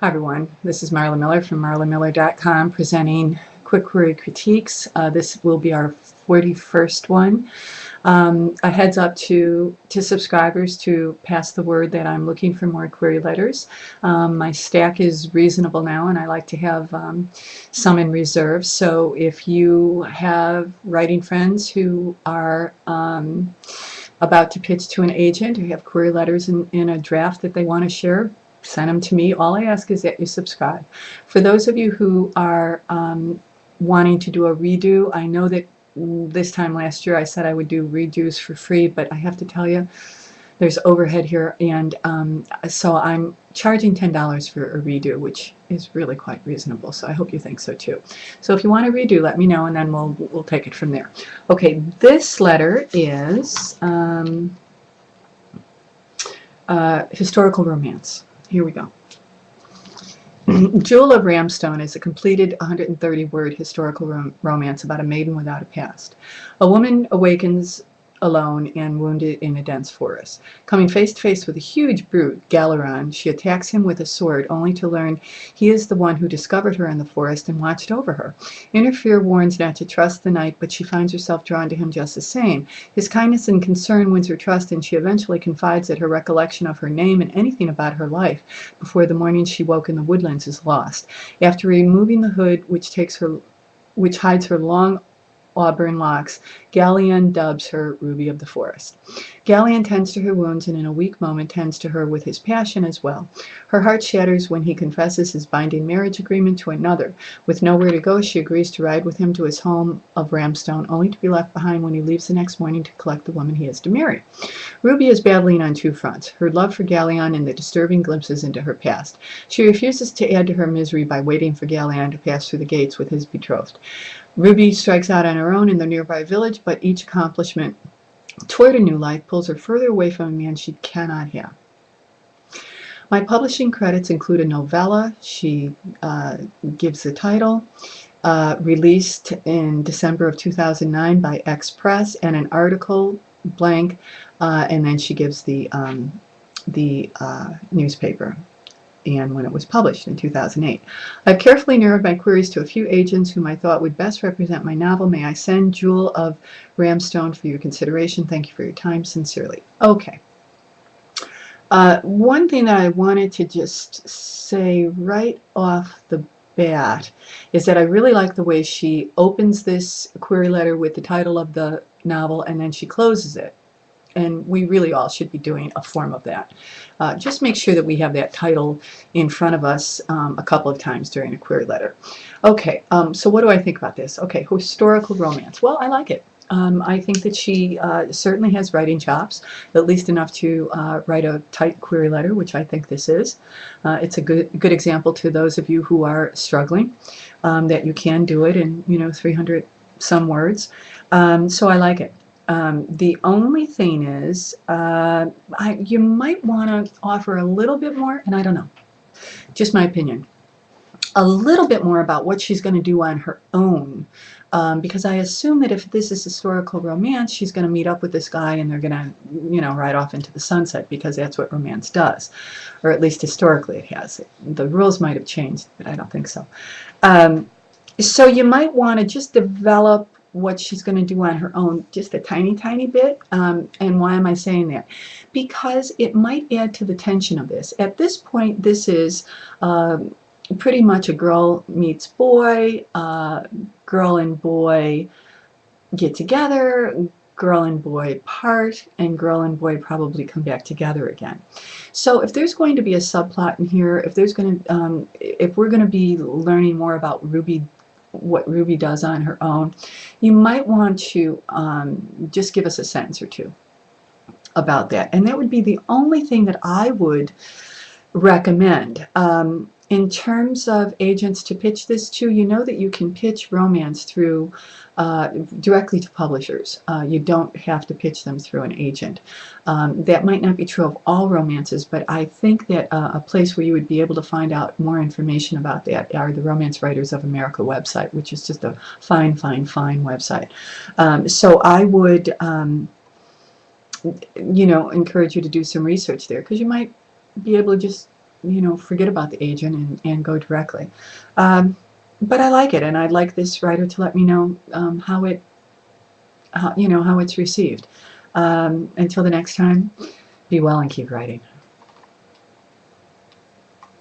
Hi everyone, this is Marla Miller from marlamiller.com presenting Quick Query Critiques. This will be our 41st one. A heads up to subscribers to pass the word that I'm looking for more query letters. My stack is reasonable now and I like to have some in reserve. So if you have writing friends who are about to pitch to an agent who have query letters in a draft that they want to share, send them to me. All I ask is that you subscribe. For those of you who are wanting to do a redo, I know that this time last year I said I would do redos for free, but I have to tell you, there's overhead here, and so I'm charging $10 for a redo, which is really quite reasonable, so I hope you think so too. So if you want to redo, let me know, and then we'll take it from there. Okay, this letter is historical romance. Here we go. Jewel of Ramstone is a completed 130-word historical romance about a maiden without a past. A woman awakens alone and wounded in a dense forest. Coming face to face with a huge brute, Galeron, she attacks him with a sword, only to learn he is the one who discovered her in the forest and watched over her. Inner fear warns not to trust the knight, but she finds herself drawn to him just the same. His kindness and concern wins her trust, and she eventually confides that her recollection of her name and anything about her life before the morning she woke in the woodlands is lost. After removing the hood which hides her long auburn locks, Galleon dubs her Ruby of the Forest. Galleon tends to her wounds, and in a weak moment tends to her with his passion as well. Her heart shatters when he confesses his binding marriage agreement to another. With nowhere to go, she agrees to ride with him to his home of Ramstone, only to be left behind when he leaves the next morning to collect the woman he is to marry. Ruby is battling on two fronts, her love for Galleon and the disturbing glimpses into her past. She refuses to add to her misery by waiting for Galleon to pass through the gates with his betrothed. Ruby strikes out on her own in the nearby village, but each accomplishment toward a new life pulls her further away from a man she cannot have. My publishing credits include a novella, she gives the title, released in December of 2009 by Express, and an article, blank, and then she gives the newspaper and when it was published in 2008. I've carefully narrowed my queries to a few agents whom I thought would best represent my novel. May I send Jewel of Ramstone for your consideration? Thank you for your time. Sincerely. Okay. One thing that I wanted to just say right off the bat is that I really like the way she opens this query letter with the title of the novel and then she closes it. And we really all should be doing a form of that. Just make sure that we have that title in front of us a couple of times during a query letter. Okay, so what do I think about this? Okay, historical romance. Well, I like it. I think that she certainly has writing chops, at least enough to write a tight query letter, which I think this is. It's a good example to those of you who are struggling, that you can do it in 300 some words. So I like it. The only thing is, you might want to offer a little bit more, and I don't know, just my opinion, a little bit more about what she's going to do on her own, because I assume that if this is historical romance, she's going to meet up with this guy and they're going to, ride off into the sunset, because that's what romance does, or at least historically it has. The rules might have changed, but I don't think so. So you might want to just develop what she's going to do on her own just a tiny bit. And why am I saying that? Because it might add to the tension of this. At this point, this is pretty much a girl meets boy, girl and boy get together, girl and boy part, and girl and boy probably come back together again. So if there's going to be a subplot in here, if we're going to be learning more about what Ruby does on her own, you might want to just give us a sentence or two about that. And that would be the only thing that I would recommend. In terms of agents to pitch this to, you know that you can pitch romance through directly to publishers. You don't have to pitch them through an agent. That might not be true of all romances, but I think that a place where you would be able to find out more information about that are the Romance Writers of America website, which is just a fine website. So I would encourage you to do some research there, because you might be able to just forget about the agent and go directly. But I like it, and I'd like this writer to let me know how it's received. Until the next time, be well and keep writing.